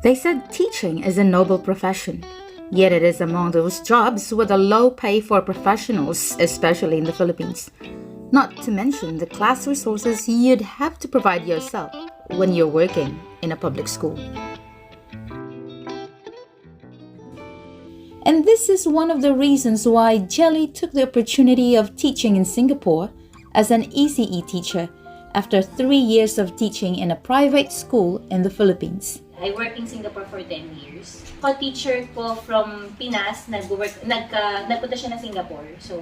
They said teaching is a noble profession, yet it is among those jobs with a low pay for professionals, especially in the Philippines. Not to mention the class resources you'd have to provide yourself when you're working in a public school. And this is one of the reasons why Jelly took the opportunity of teaching in Singapore as an ECE teacher after 3 years of teaching in a private school in the Philippines. I worked in Singapore for 10 years. Co-teacher ko from Pinas, nagpunta siya ng Singapore. So,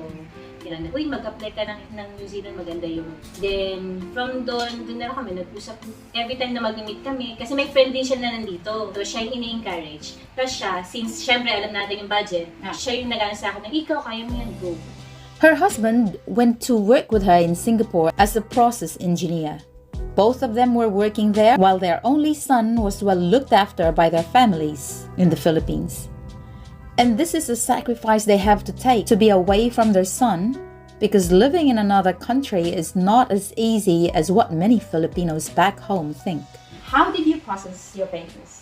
kailangan, mag-apply ka ng New Zealand, maganda yun. Then, from doon na kami nag-usap. Every time na mag-meet kami, kasi may friend din siya na nandito. So, siya yung ini-encourage. Tapos siya, since syempre alam natin yung budget, siya yung nag-ano sa akin na, ikaw, kaya mo yan, go. Her husband went to work with her in Singapore as a process engineer. Both of them were working there while their only son was well looked after by their families in the Philippines. And this is a sacrifice they have to take to be away from their son, because living in another country is not as easy as what many Filipinos back home think. How did you process your papers?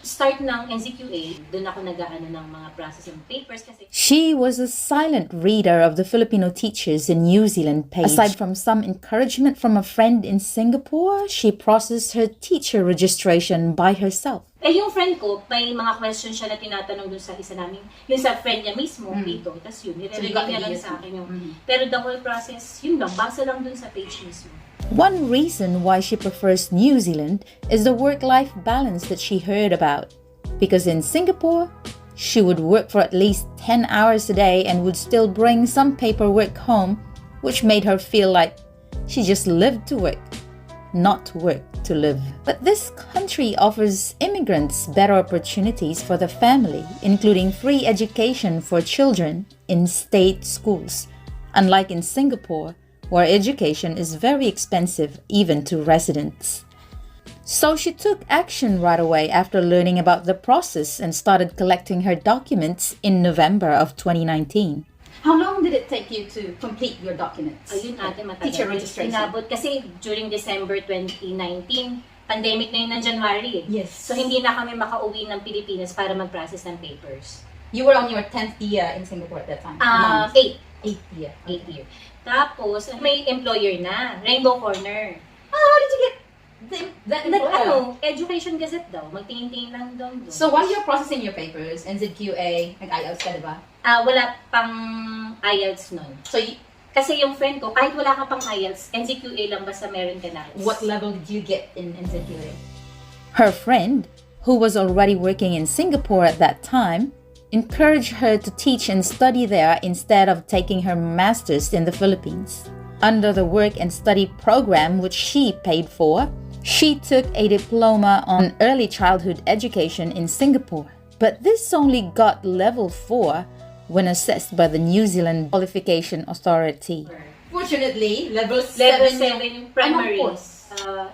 Start ng NZQA, doon ako nag-aano ng mga processing papers kasi she was a silent reader of the Filipino teachers in New Zealand page. Aside from some encouragement from a friend in Singapore, she processed her teacher registration by herself. yung friend ko, may mga questions siya na tinatanong doon sa isa namin, yung sa friend niya mismo, dito, tapos yun, nire-review niya lang sa akin yung, pero the whole process, yun lang, basa lang doon sa page mismo. One reason why she prefers New Zealand is the work-life balance that she heard about. Because in Singapore, she would work for at least 10 hours a day and would still bring some paperwork home, which made her feel like she just lived to work, not work to live. But this country offers immigrants better opportunities for the family, including free education for children in state schools, unlike in Singapore, where education is very expensive even to residents. So she took action right away after learning about the process and started collecting her documents in November of 2019. How long did it take you to complete your documents? Ayun natin matagal. Teacher registration. Inabot kasi during December 2019, pandemic na yun ng January. Yes. So hindi na kami makauwi ng Pilipinas para mag-process ng papers. You were on your 10th year in Singapore at that time? 8th year. 8th year. Tapos, may employer na, Rainbow Corner. How did you get that employer? Education Gazette daw. Magtingin-tingin lang doon. So while you're processing your papers, NZQA, nag-IELTS ka, diba? Wala pang IELTS nun. So kasi yung friend ko, kahit wala ka pang IELTS, NZQA lang basta meron ka na. What level did you get in NZQA? Her friend, who was already working in Singapore at that time, encouraged her to teach and study there instead of taking her master's in the Philippines. Under the work and study program which she paid for, she took a diploma on early childhood education in Singapore. But this only got level 4 when assessed by the New Zealand Qualification Authority. Fortunately, level 7 primary,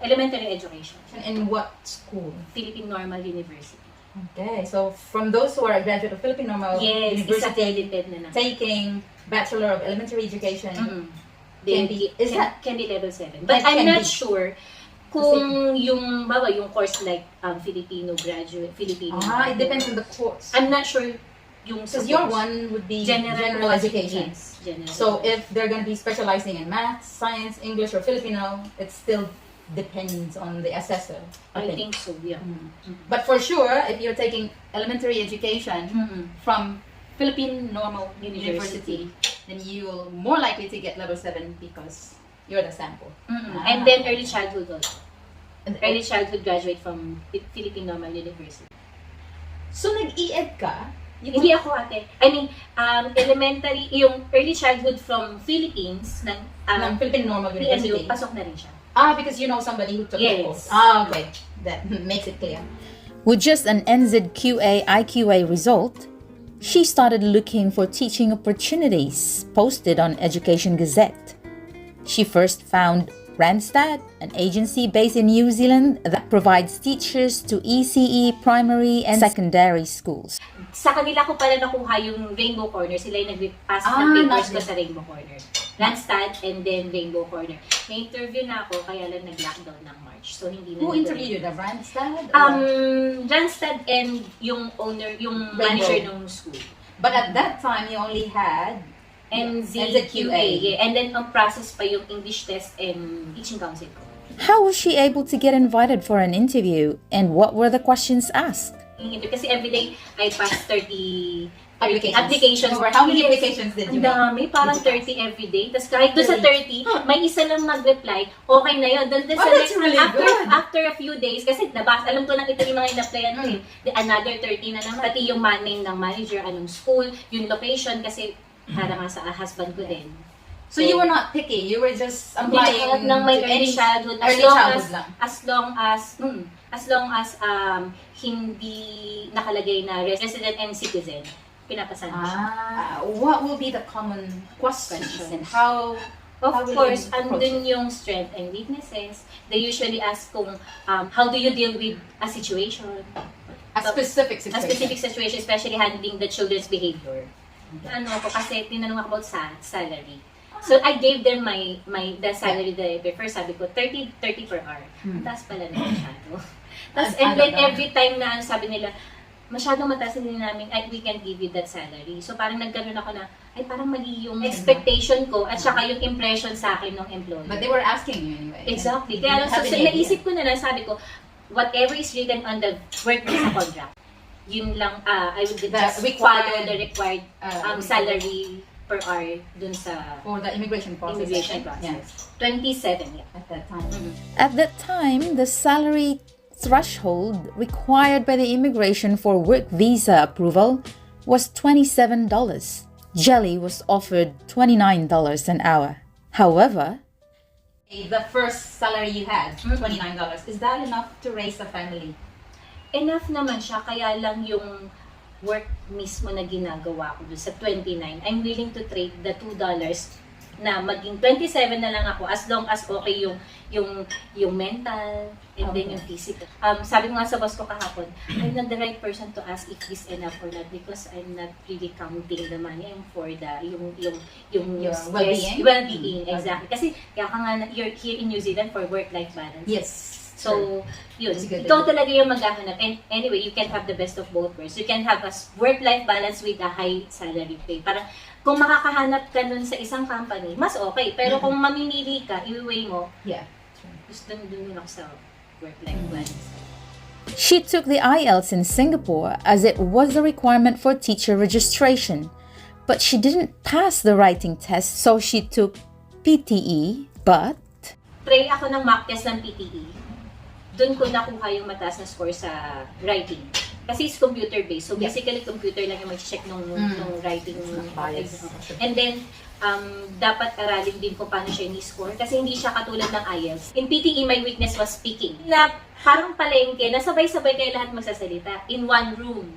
elementary education. In what school? Philippine Normal University. Okay, so from those who are a graduate of Philippine Normal University taking Bachelor of Elementary Education, can be level 7. But I'm not sure kung yung course like Filipino graduate, Filipino. It depends on the course. I'm not sure yung because your one would be general education. Yes, general. So if they're going to be specializing in math, science, English, or Filipino, it still depends on the assessor. I think so, yeah. But for sure, if you're taking elementary education from Philippine Normal University, then you'll more likely to get level 7 because you're the sample. And then early childhood also. Early childhood graduate from Philippine Normal University. So nag-ED ka? Hindi ako ate. I mean, elementary, yung early childhood from Philippines, ng Philippine Normal University. Pasok na rin siya. Because you know somebody who took the course. Okay. That makes it clear. With just an NZQA IQA result, she started looking for teaching opportunities posted on Education Gazette. She first found Randstad, an agency based in New Zealand that provides teachers to ECE primary and secondary schools. Sa kanila ko pala nakuha yung Rainbow Corner. Sila yung nag-pass ng papers ko sa Rainbow Corner. Randstad, and then Rainbow Corner. Na-interview na ako, kaya lang nag-lockdown ng March. So, hindi na. Who interviewed you? The Randstad? Randstad and yung owner, yung Rainbow. manager ng school. But at that time, you only had NZQA. Yeah. And then, ang process pa yung English test and teaching council ko. How was she able to get invited for an interview, and what were the questions asked? Kasi everyday, I pass 30 applications. How many applications did you make? make? Ang dami, parang 30 every day. Tapos kahit doon sa 30, may isa lang mag-reply, okay na yun. Then sa that's really good. After a few days, kasi nabasa, alam ko lang ito yung mga in-applyan ko another 30 na naman. Pati yung name ng manager, anong school, yung location, kasi para nga sa husband ko din. So you were not picky, you were just applying ng may to early any childhood, as long as hindi nakalagay na resident and citizen, pinapasan siya. What will be the common questions and how Of course, andun yung strength and weaknesses. They usually ask kung how do you deal with a situation? A specific situation. A specific situation, especially handling the children's behavior. Ano ako, kasi tinanong ako about salary. So I gave them the salary that I prefer. Sabi ko, 30 per hour. Mataas pala na masyado. Tapos, and then every time na sabi nila, masyadong mataas din namin, we can give you that salary. So parang nagkaroon ako na, parang mali yung expectation ko at saka yung impression sa akin ng employer. But they were asking you anyway. Exactly. Kaya so naisip ko na lang, sabi ko, whatever is written on the work visa contract, yun lang, I would just follow the required salary per hour dun sa for the immigration process. Yes. 27, yeah. At that time. At that time, the salary threshold required by the immigration for work visa approval was $27. Jelly was offered $29 an hour. However, the first salary you had, $29, is that enough to raise a family? Enough naman siya, kaya lang yung work mismo na ginagawa ko doon sa 29, I'm willing to trade the $2 na maging 27 na lang ako as long as okay yung mental and then yung physical. Sabi ko nga sa boss ko kahapon, I'm not the right person to ask if this enough or not because I'm not really counting the money. I'm for the yung well-being. Exactly. Kasi kaya ka nga you're here in New Zealand for work-life balance. Yes. So, yun. Ikaw talaga yung maghahanap. And anyway, you can have the best of both worlds. You can have a work-life balance with a high salary pay. Parang, kung makakahanap ka nun sa isang company, mas okay. Pero kung mamimili ka, i-weigh mo, gusto dun ako sa work-life balance. she took the IELTS in Singapore as it was the requirement for teacher registration. But she didn't pass the writing test, so she took PTE, but... Try ako ng mock test ng PTE. Doon ko nakuha yung mataas na score sa writing. Kasi it's computer-based. So basically, computer lang yung mag-check nung writing. And then, dapat aralin din kung paano siya ni-score. Kasi hindi siya katulad ng IELTS. In PTE, my weakness was speaking. Na parang palengke, nasabay-sabay kayo lahat magsasalita in one room.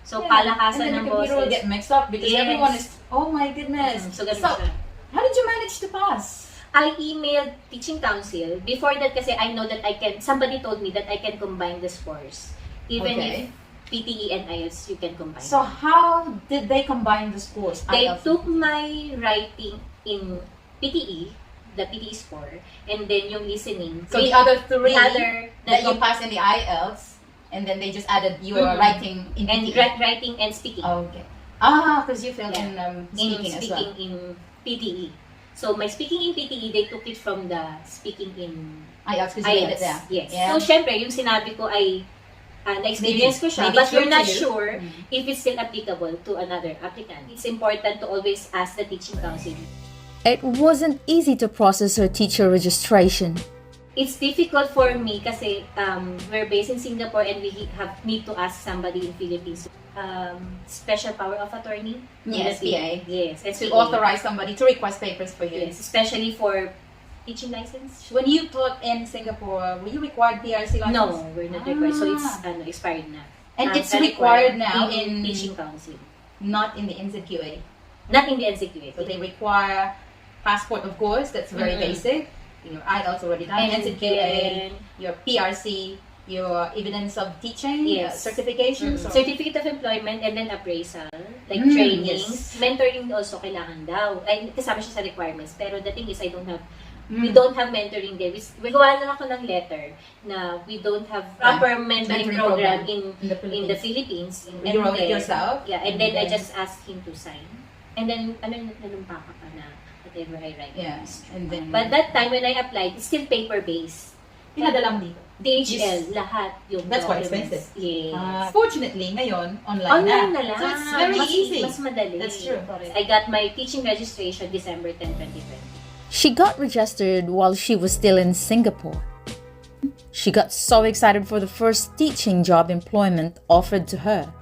So palakasan ng boses. And then the computer will get mixed up because everyone is, oh my goodness. So how did you manage to pass? I emailed teaching council. Before that kasi I know that somebody told me that I can combine the scores. Even if PTE and IELTS, you can combine. So how did they combine the scores? They took my writing in PTE, the PTE score, and then yung listening. So the other three that you passed in the IELTS, and then they just added your writing in PTE. And writing and speaking. Okay. Because you failed in speaking as well. In PTE. So my speaking in PTE, they took it from the speaking in IELTS because you made it there. Yes. Yeah. So syempre, yung sinabi ko ay na-experience ko siya, but you're not sure if it's still applicable to another applicant. It's important to always ask the teaching council. It wasn't easy to process her teacher registration. It's difficult for me kasi we're based in Singapore and we need to ask somebody in Philippines. Special power of attorney. Yes, PA. Yes, and to authorize somebody to request papers for you. Yes, especially for teaching license. When you taught in Singapore, were you required PRC license? No, we're not required. So it's expired na. And it's required now in teaching council. Not in the NZQA. Not in the NZQA. So they require passport, of course. That's very basic. Your IELTS already done. NZQA, your PRC, your evidence of teaching, certification. Certificate of employment, and then appraisal. like trainings. Mentoring also kailangan daw. Ay, kasama siya sa requirements. Pero the thing is, we don't have mentoring there. We gawa lang ako ng letter na we don't have proper mentoring program in the Philippines. You wrote it yourself? Yeah, and then I just asked him to sign. And then, nanumpa ka pa na whatever I write. Yeah. And then, but that time when I applied, it's still paper-based. pinadala mo dito? DHL, lahat yung That's quite documents. expensive. Yes. Fortunately, ngayon, online na lang. So it's very easy. Mas madali. That's true. I got my teaching registration December 10, 2020. She got registered while she was still in Singapore. She got so excited for the first teaching job employment offered to her.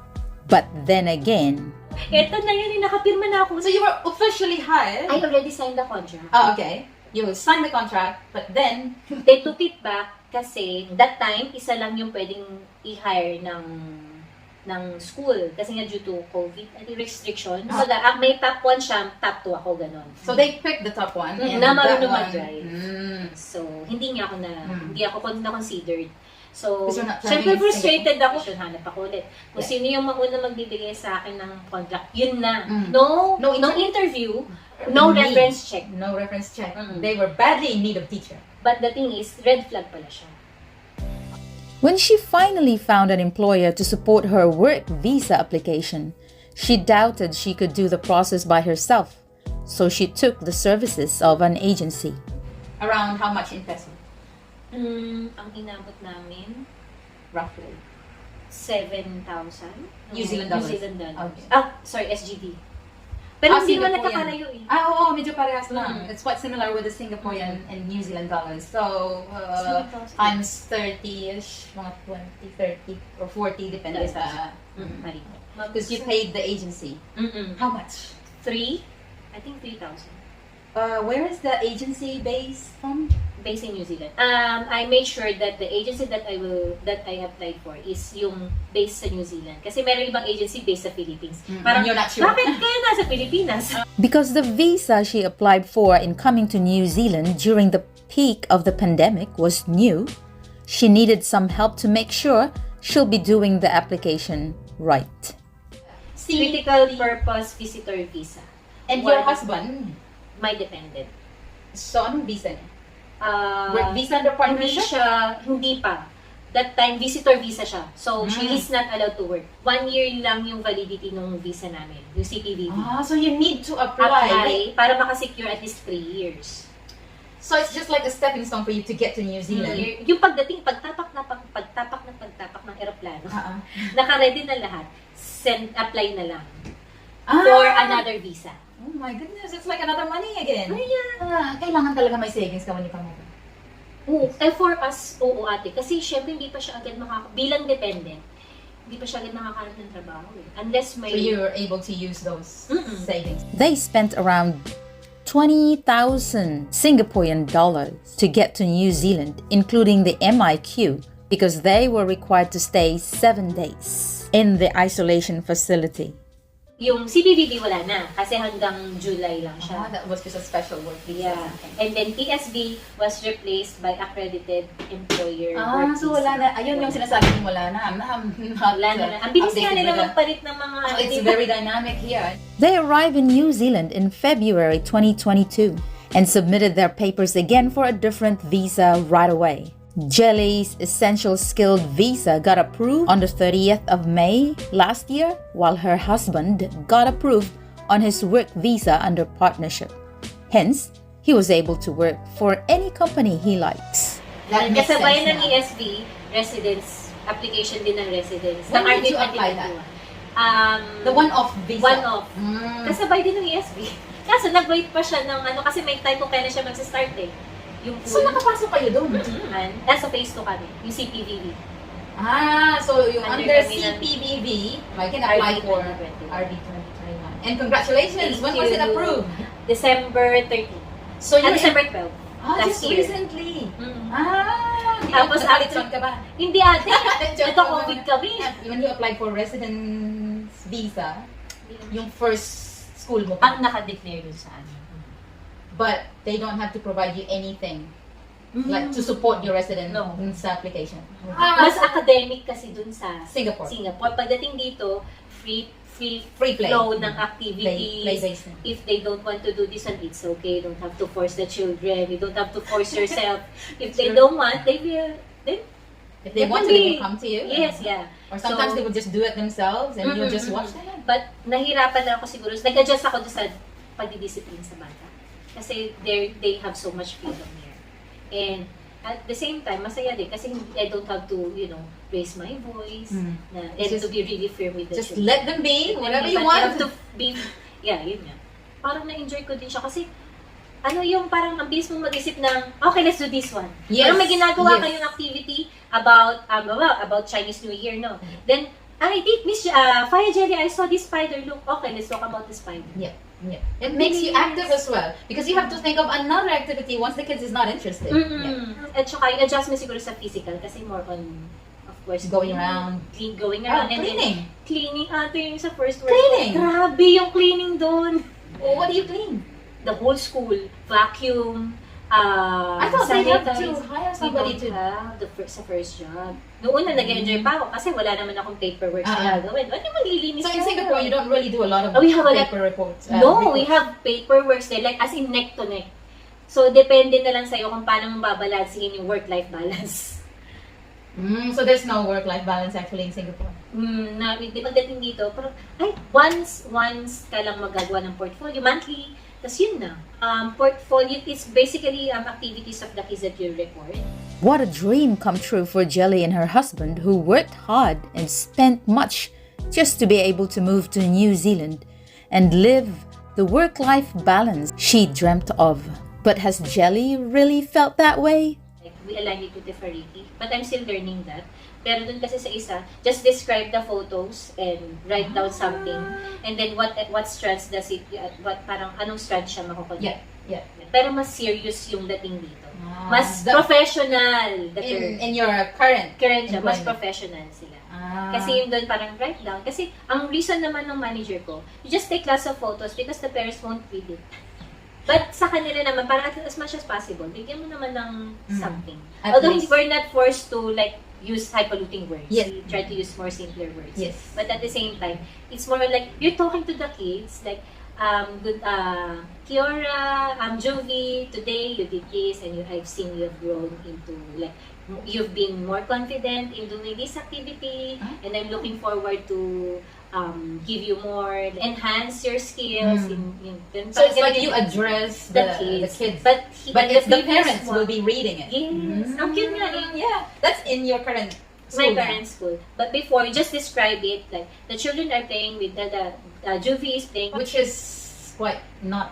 But then again, Eto na yun, nakapirma na ako. So you were officially hired? I already signed the contract. Oh, okay. You signed the contract, but then They took it back kasi that time, isa lang yung pwedeng i-hire ng school. Kasi nga due to COVID restriction. So, may top 1 siya, top 2 ako, ganon. so they picked the top one. And Na that marunong one- mag-drive. So, hindi ako na-considered. So, Because you're not syempre driving in frustrated ako. Hanap ako ulit. Kung Yeah. sino yung mauna magbibigay sa akin ng contract, yun na. Mm. No No interview, no Need. reference check. No reference check. Mm-mm. They were badly in need of teacher. But the thing is, red flag pala siya. when she finally found an employer to support her work visa application, she doubted she could do the process by herself. So she took the services of an agency. Around how much in peso? Ang inabot namin, Roughly. 7,000. New Zealand dollars. New Zealand dollars. Okay. Sorry, SGD. Pero hindi naman Singaporean. nagkakalayo eh. Oo, medyo parehas lang. Mm. It's quite similar with the Singaporean and New Zealand dollars. So, 7,000. times 30-ish, mga 20, 30, or 40, depende sa... Mali. Because you paid the agency. How much? 3? I think 3,000. Where is the agency based from? Based in New Zealand. I made sure that the agency that I applied for is yung based sa New Zealand. Kasi meron ibang agency based sa Philippines. Parang, You're not sure. bakit kaya nasa Pilipinas? Because the visa she applied for in coming to New Zealand during the peak of the pandemic was new, she needed some help to make sure she'll be doing the application right. Critical Purpose Visitor Visa. And your husband? My dependent. So, anong visa niya? Work Work visa under partnership? Hindi pa. That time, visitor visa siya. So, she is not allowed to work. 1 year lang yung validity ng visa namin, yung CPVV. So you need to apply. Para makasecure at least 3 years. So it's just like a stepping stone for you to get to New Zealand. Yung pagdating, pagtapak ng eroplano, naka-ready na lahat, apply na lang for another visa. Oh my goodness, it's like another money again. Oh, yeah. Kailangan talaga may savings ka when you come over. Oo, for us, oo ate. Kasi syempre hindi pa siya agad bilang dependent, hindi pa siya agad makakahanap ng trabaho eh. Unless may... So you're able to use those savings. They spent around 20,000 Singaporean dollars to get to New Zealand, including the MIQ, because they were required to stay 7 days in the isolation facility. Yung CPVV wala na, kasi hanggang July lang siya. That was just a special work visa. Yeah. And then ESV was replaced by accredited employer work So visa. wala na. Ayun yung sinasabi mo, wala na. Wala na. Ang bilis nga nila magpalit ng mga... It's very dynamic here. They arrived in New Zealand in February 2022 and submitted their papers again for a different visa right away. Jelly's Essential Skilled Visa got approved on the 30th of May last year, while her husband got approved on his work visa under partnership. Hence, he was able to work for any company he likes. That makes sense Kasabay ng now. ESV, residence, application din ng residence. When Ng did you RD apply that? 2021. The one-off visa? One-off. Kasabay din ng ESV. Kaso nag-wait pa siya ng kasi may time kung kailan siya mag-start eh. Yung So nakapasok kayo doon? Nasa phase 2 kami, yung CPVV. So yung Under under kami ng- CPVV, I can apply RD for 2021. RD 2021. And congratulations! When was it approved? December 30. So you're December 12. Last just year. recently. Tapos Nakalitron ka ba? Hindi ate, nagka-COVID kami. When you applied for residence visa, yung first school mo pa. Ang naka-declare dun sa ano. But they don't have to provide you anything like to support your resident No. sa application. Mas academic kasi dun sa Singapore. Pagdating dito, free Free play. flow ng activities. Play-based. If they don't want to do this one, it's okay. You don't have to force the children. You don't have to force yourself. If they don't want, they will. Then If they want to, they will come to you. Yes, yeah. Or sometimes So, they will just do it themselves and you'll just watch them. But nahirapan na ako siguro. Nag-adjust ako sa pagdidisiplin sa bata. Kasi they have so much freedom here. And at the same time, masaya din kasi I don't have to, raise my voice and to be really firm with the Just children. let them be whatever you But want. You have to be, yun nga. Parang na-enjoy ko din siya kasi yung parang ang bilis mong mag-isip ng, okay, let's do this one. Yes. Parang may ginagawa Yes. kayong activity about Chinese New Year, no? Then, Miss Fire Jelly, I saw this spider. Look, okay, let's talk about the spider. Yeah. It makes you active as well because you have to think of another activity once the kids is not interested. Yeah. At saka yung adjustment siguro sa physical kasi more on, of course, Going around. Going around. And Cleaning. then, cleaning ate yung sa first word. Cleaning. Grabe yung cleaning doon. Well, what do you clean? The whole school, vacuum, I thought they have to sanitize. hire We somebody don't to. have sa first job. Noong una, nag-enjoy pa ako kasi wala naman akong paperwork na gagawin. Ano maglilinis So in ka? Singapore, you don't really do a lot of We have a lot- paper reports. No, we have paperwork there, like as in neck to neck. So, depende na lang sa'yo kung paano mo babalansin yung work-life balance. So there's no work-life balance actually in Singapore. Pagdating dito, parang, once ka lang magagawa ng portfolio, monthly, tas yun na. Portfolio is basically activities of the kids that you record. What a dream come true for Jelly and her husband, who worked hard and spent much just to be able to move to New Zealand and live the work-life balance she dreamt of. But has Jelly really felt that way? Like, we align it with the Fariki, but I'm still learning that. Pero dun kasi sa isa, just describe the photos and write down something. And then what strands does it, parang anong strand siya makukuha. Yeah. Pero mas serious yung dating dito. Ah, Mas professional. In your current Siya, mas employment. professional sila. Ah. Kasi yun doon parang write down. Kasi ang reason naman ng manager ko, you just take lots of photos because the parents won't read it. But sa kanila naman, parang as much as possible, bigyan mo naman ng something. At Although least. we're not forced to use high-polluting words. Yes. We try to use more simpler words. Yes. But at the same time, it's more like, you're talking to the kids, like, Kiora, Jovi, today you did this, and I've seen you have grown into, like, you've been more confident in doing this activity, and I'm looking forward to give you more, enhance your skills. So it's like you address the kids. But if the parents will be reading it. Yes. Ang cute nga eh. Yeah, that's in your current My school now. parents' school. But before, you just describe it, like, the children are playing with the Juvie is playing. Which is quite not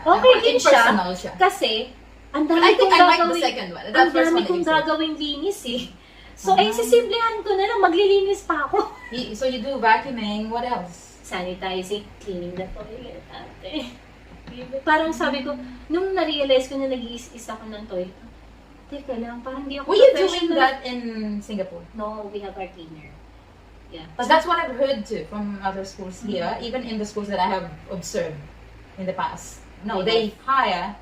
Okay din siya. impersonal siya. Kasi, ang But I dami think kong I like the gagawin. second one. Ang That first dami one kong that you said. gagawing linis eh. So, sisimplehan ko na lang, maglilinis pa ako. So you do vacuuming, what else? Sanitizing, cleaning the toilet, ate. Parang sabi ko, nung na-realize ko na nag-iis ako ng toilet, teka lang, parang hindi ako Were you doing professional. that in Singapore? No, we have our cleaner. Yeah. Because that's what I've heard too from other schools here, even in the schools that I have observed in the past. No, they hire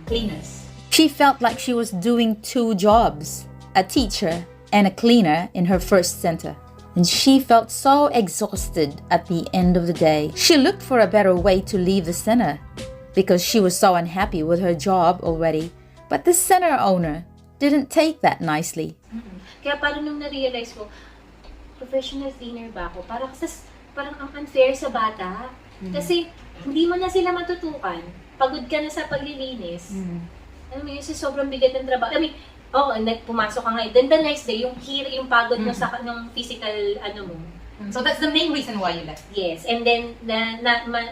cleaners. She felt like she was doing two jobs, a teacher and a cleaner in her first center. And she felt so exhausted at the end of the day. She looked for a better way to leave the center because she was so unhappy with her job already. But the center owner didn't take that nicely. Kaya parang nung na-realize ko, professional cleaner ba ako? Parang ang unfair sa bata. Kasi hindi mo na sila matutukan. Pagod ka na sa paglilinis. Alam mo yun, sobrang bigat ng trabaho. I mean, pumasok ka ngayon. Then the next day, yung pagod mo sa ng physical, mo. So that's the main reason why you left. Yes. And then,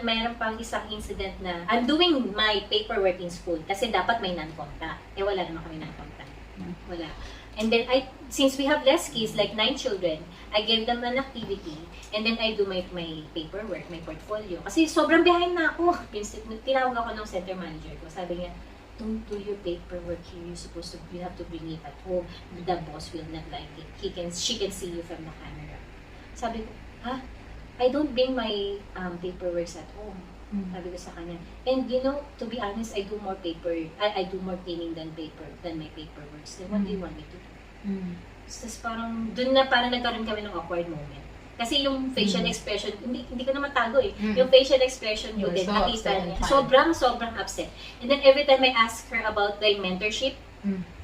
mayroon pang isang incident na, I'm doing my paperwork in school kasi dapat may non-contact. Wala naman kami non-contact. Wala. And then, since we have less kids, like 9 children, I give them an activity and then I do my paperwork, my portfolio. Kasi sobrang behind na ako. Tinawag ako ng center manager ko. Sabi niya, don't do your paperwork here. You have to bring it at home. The boss will not like it. She can see you from the camera. Sabi ko, I don't bring my paperwork at home. Sabi ko sa kanya. And you know, to be honest, I do more cleaning than my paperworks. Then what do you want me to do? Tapos parang, dun na parang nagkaroon kami ng awkward moment. Kasi yung facial expression, hindi ko na matago eh. Yung facial expression ko din, nakita niya. Sobrang upset. And then every time I ask her about the mentorship,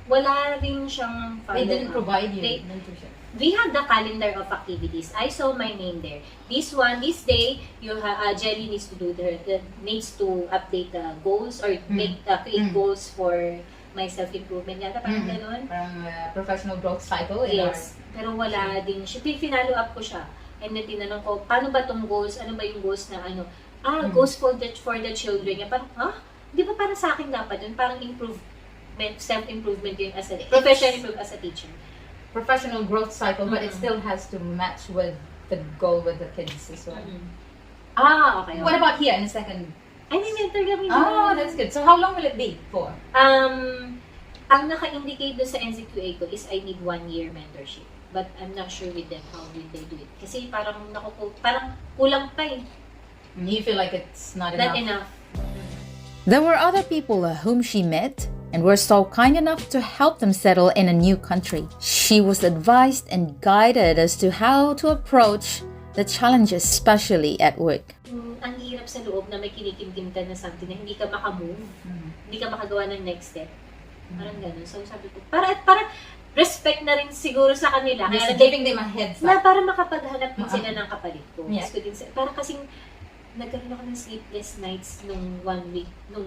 wala rin siyang They didn't provide you mentorship. We had the calendar of activities. I saw my name there. This day, Jelly needs to update the goals or create goals for my self-improvement yata, parang gano'n. Parang professional growth cycle. Yes. Pero wala din siya. Pinalo up ko siya. And then tinanong ko, paano ba tong goals? Ano ba yung goals na ano? Goals for the children. Parang, di ba parang sa akin dapat yun? Parang self-improvement yun as a professional improvement as a teacher. Professional growth cycle, but it still has to match with the goal with the kids as well. Okay. What about here in the second? I mean, mentor kami. That's good. So how long will it be for? Ang naka-indicate doon sa NCQA ko is I need 1 year mentorship. But I'm not sure with them how will they do it. Kasi parang kulang pa eh. You feel like it's not enough? There were other people whom she met and were so kind enough to help them settle in a new country. She was advised and guided as to how to approach the challenges, especially at work. Ang hirap sa loob na may kinikimkim ka na something na hindi ka makamove, hindi ka makagawa ng next step. Parang gano'n. So sabi ko, para respect na rin siguro sa kanila. Kaya giving them a heads up. Na para makapaghanap din sila ng kapalit ko. Yeah. Para kasing nagkaroon ako ng sleepless nights nung 1 week, ng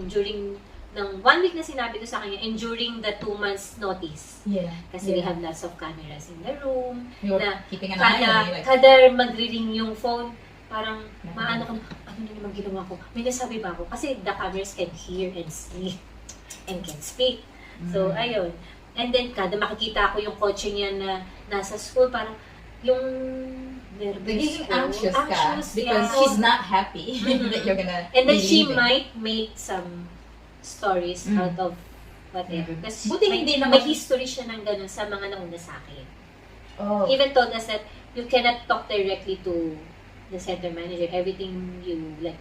1 week na sinabi ko sa kanya, and during the 2 months notice. Yeah. Kasi we have lots of cameras in the room. You're keeping an eye on you. Kada magri-ring yung phone, parang maano ko, ano na naman ginawa ko? May nasabi ba ako? Kasi the cameras can hear and see and can speak. So, ayun. And then, kada makikita ko yung kotse niya na nasa school, parang yung nervous ko. Anxious because she's not happy that you're gonna and then she might make some stories out of whatever. Kasi may history siya ng ganun sa mga nauna sa akin. Even told us that you cannot talk directly to the center manager. Everything you, like,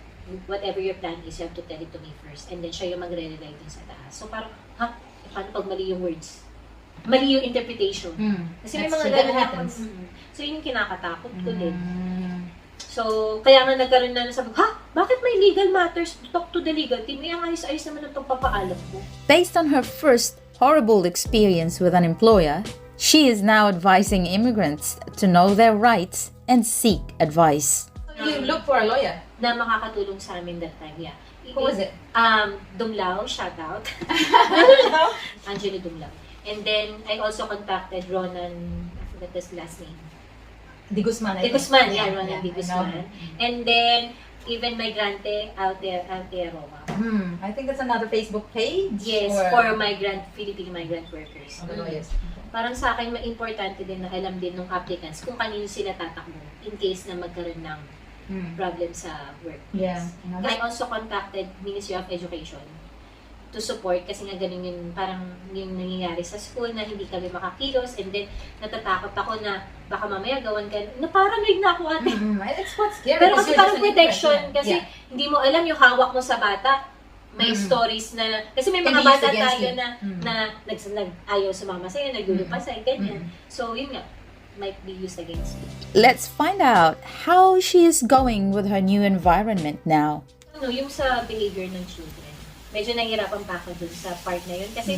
whatever your plan is, you have to tell it to me first. And then siya yung magre-relay dun sa taas. So parang, paano pag mali yung words? Mali yung interpretation. Kasi may mga ganun happens. So yun yung kinakatakot ko din. So, kaya nga nagkaroon na sabi ko, bakit may legal matters? Talk to the legal team. Ang ayos-ayos naman ang pagpapaalam ko. Based on her first horrible experience with an employer, she is now advising immigrants to know their rights and seek advice. So you look for a lawyer? Na makakatulong sa amin that time, yeah. Who was it? Dumlao, shout out. Angelo Dumlao. And then, I also contacted Ronan, I forgot his last name. Di Guzman, Ronan Di Guzman. And then, even Migrante Aotearoa. I think that's another Facebook page? Yes, for Filipino migrant workers. Yes. Parang sa akin, importante din na alam din ng applicants kung kanino sila tatakbo in case na magkaroon ng problem sa workplace. Yeah. I also contacted Ministry of Education to support kasi nga ganun yung parang yung nangyayari sa school na hindi kami makakilos, and then natatakot ako na baka mamaya gawan ka na paranoid na ako ate. It's what's scary. Pero kasi parang protection kasi hindi mo alam yung hawak mo sa bata. May stories na kasi may mga bata tayo na ayaw sumama sa'yo, naglulupa sa'yo, ganyan. So yun nga, might be used against me. Let's find out how she is going with her new environment now. Yung sa behavior ng children, medyo nahihirapan pa ako dun sa part na yun kasi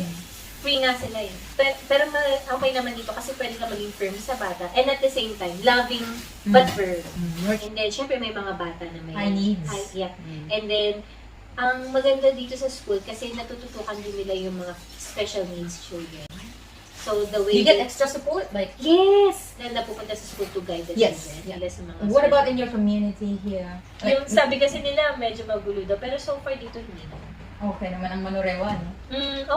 free nga sila yun. Pero okay naman dito kasi pwede ka maging firm sa bata and at the same time, loving but firm. And then, syempre may mga bata na may high needs. And then, ang maganda dito sa school kasi natututukan din nila yung mga special needs children. So the way you get extra support, like na napupunta sa school to guide the children. Nila sa mga what about in your community here? Yung sabi kasi nila medyo magulo daw, pero so far dito hindi naman. Okay naman ang Manurewa, no?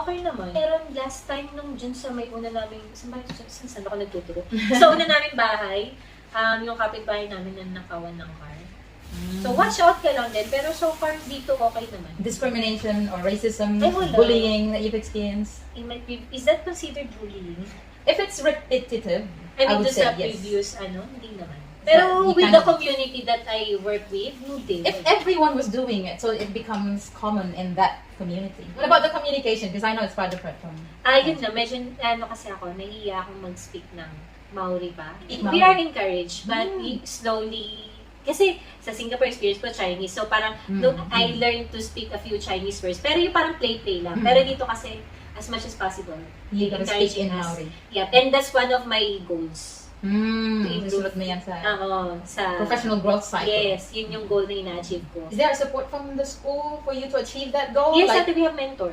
Okay naman. Pero last time nung dyan sa may una namin, saan ako nagtuturo? Sa una namin bahay, yung kapitbahay namin na nakawan ng car. So watch out ka lang din, pero so far dito okay naman. Discrimination or racism, bullying that you've experienced? Is that considered bullying? If it's repetitive, I mean, would doon say sa yes. previous, hindi naman. Pero But you with the cannot- community that I work with, hindi. If everyone was doing it, so it becomes common in that community. What about the communication? Because I know it's quite different from... Yun na, medyo, kasi ako, nahihiya akong mag-speak ng Maori pa. Maori. We are encouraged, but slowly, kasi sa Singapore experience ko, Chinese, so parang, I learned to speak a few Chinese words, pero yung parang play lang. Pero dito kasi, as much as possible, You gotta speak in encouraging us. Maori. Yeah, and that's one of my goals. Susulat mo yan sa Sa professional growth cycle. Yes, yun yung goal na ina-achieve ko. Is there a support from the school for you to achieve that goal? Yes, Like- ate, we have mentor.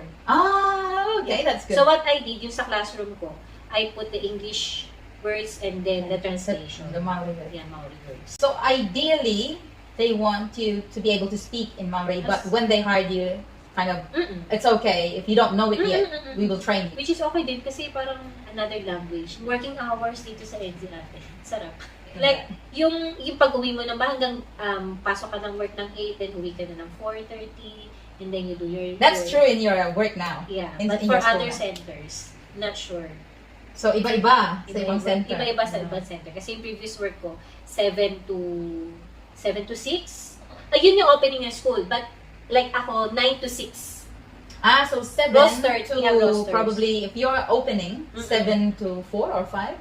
Okay, that's good. So what I did, yung sa classroom ko, I put the English words and then the translation. The Maori word. Yeah, Maori words. So ideally, they want you to be able to speak in Maori, but when they hired you, kind of, it's okay. If you don't know it yet, we will train you. Which is okay din kasi parang another language. Working hours dito sa ECE ate. Sarap. Like, yung pag-uwi mo ng hanggang pasok ka ng work ng 8, then uwi ka na ng 4:30, and then you do your... That's true in your work now. Yeah, In- but in for your school other now. centers, not sure. So iba-iba sa ibang center. Iba-iba sa ibang center. Kasi yung previous work ko, 7 to 6. Ayun yung opening ng school. But like ako, 9 to 6. So 7 Rostered, to we have rosters. probably, if you're opening, 7 to 4 or 5?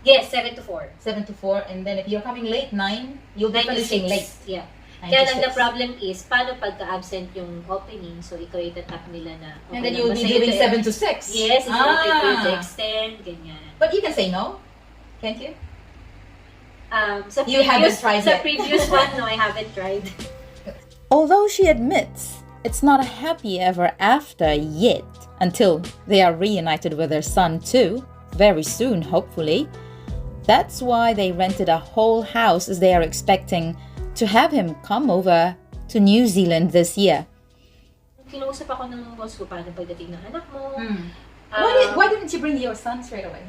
Yes, 7 to 4. 7 to 4, and then if you're coming late, 9, you'll be 9 to 6. finishing late. Yeah. 9 Kaya to lang the 6. problem is, paano pagka-absent yung opening? So, ikaw itatap nila na... And then lang you'll ba be sa'yo doing to- 7 to 6. Yes, it's okay for you to extend, ganyan. But you can say no, can't you? Sa You haven't previous, tried sa yet. previous one, no, I haven't tried. Although she admits it's not a happy ever after yet, until they are reunited with their son too, very soon, hopefully. That's why they rented a whole house as they are expecting to have him come over to New Zealand this year. Kinausap ako ng boss ko, paano pagdating ng anak mo? Why didn't you bring your son straight away?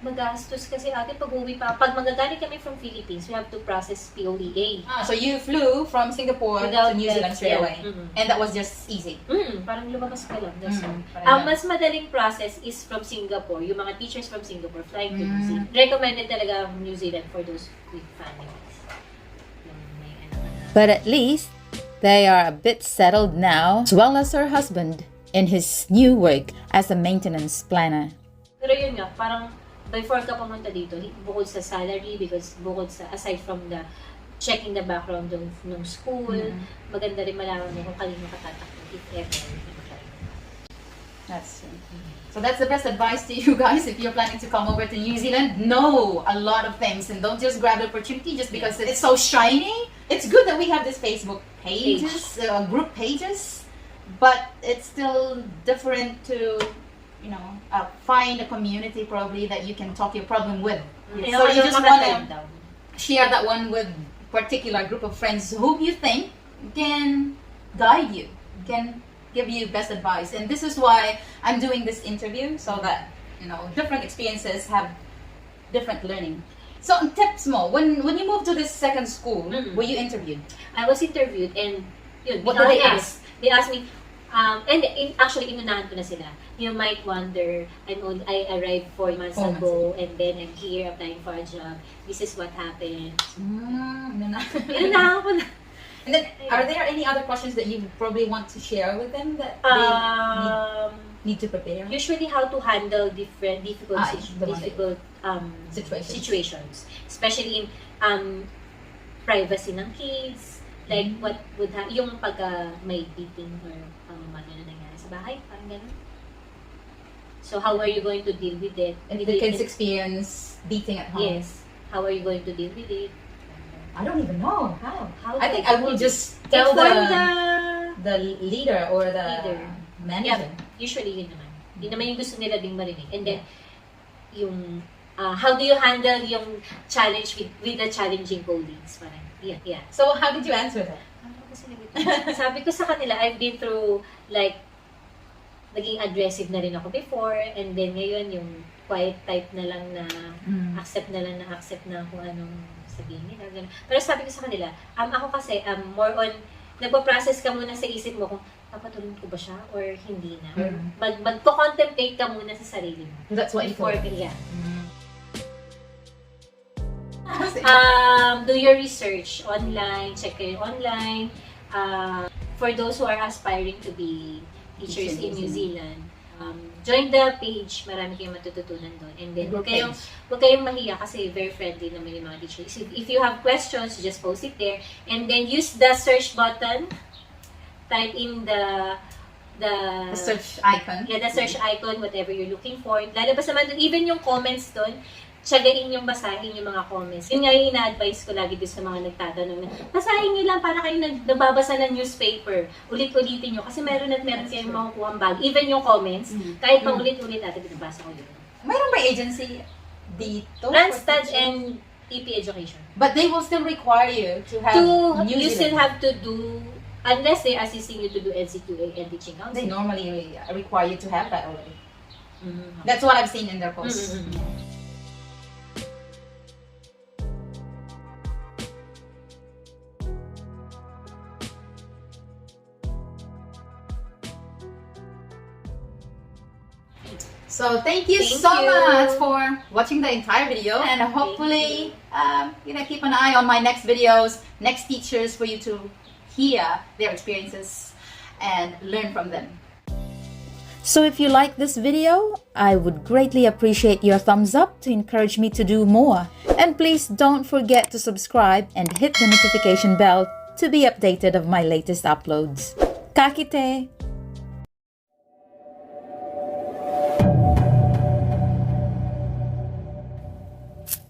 Magastos kasi ate pag uwi pa. Pag magagaling kami from Philippines, we have to process POEA. So you flew from Singapore Without to New Zealand straight yeah. away, and that was just easy. Parang lumabas ka lang. That's all. Parang Ang mas madaling process is from Singapore. Yung mga teachers from Singapore flying to New Zealand. Recommended talaga ang New Zealand for those with families. Yung may But at least they are a bit settled now, as well as her husband in his new work as a maintenance planner. Pero yun nga, parang before ka pumunta dito, bukod sa salary, because bukod sa, aside from the checking the background ng school, maganda rin malaman mo kung kanino ka tatakbo, if ever. That's true. So that's the best advice to you guys if you're planning to come over to New Zealand. Know a lot of things and don't just grab the opportunity just because it's so shiny. It's good that we have this Facebook pages, group pages, but it's still different to, find a community probably that you can talk your problem with. So you just want to share that one with particular group of friends whom you think can guide you, can give you best advice. And this is why I'm doing this interview, so that different experiences have different learning. So tips mo, when you moved to this second school, were you interviewed? I was interviewed and yun, What did they ask? They asked me, actually inunahan ko na sila. You might wonder, I arrived 4 months ago and then I'm here applying for a job. This is what happened. Inunahan ko na. And then, are there any other questions that you probably want to share with them that they need to prepare? Usually how to handle different difficult Situations. especially in privacy ng kids, like what would yung pagka may beating or ano na nangyari sa bahay, parang gano'n. So how are you going to deal with it? If the kids experience beating at home. Yes. How are you going to deal with it? I don't even know how. I think to- I will just tell inform the leader or the Leader. manager. Usually yun naman. Yun naman yung gusto nila ding marinig. And then, yung, how do you handle yung challenge with the challenging colleagues? Parang, yeah. So how did you answer that? Sabi ko sa kanila, I've been through, like, naging aggressive na rin ako before, and then ngayon yung quiet type na lang na accept na kung anong sabihin nila. Ganun. Pero sabi ko sa kanila, ako kasi, more on, nagpa-process ka muna sa isip mo kung papatuloy ko ba siya or hindi na? Or magko-contemplate ka muna sa sarili mo. That's what you Before, thought. yeah. Do your research online, check it online. For those who are aspiring to be teachers in New Zealand, join the page, marami kayong matututunan doon. And then, huwag kayong mahiya kasi very friendly naman yung mga teachers. If you have questions, just post it there. And then, use the search button. Type in the search icon. Yeah, the search icon, whatever you're looking for. Lalabas naman doon, even yung comments doon, tsagain yung basahin yung mga comments. Yun nga yung ina-advise ko lagi doon sa mga nagtatanong na, basahin nyo lang para kayo nagbabasa ng newspaper. Ulit-ulitin nyo. Kasi meron kayong makukuha bag. Even yung comments, kahit pang ulit-ulit natin, binabasa ko yun. Mayroon ba agency dito? Randstad and EP Education. But they will still require you to have You still have to do, unless they're assisting you to do NCQA and teaching council. They normally require you to have that already. That's what I've seen in their posts. So thank you so much for watching the entire video, and hopefully keep an eye on my next videos, next teachers, for you to hear their experiences and learn from them. So if you like this video, I would greatly appreciate your thumbs up to encourage me to do more. And please don't forget to subscribe and hit the notification bell to be updated of my latest uploads. Kakite!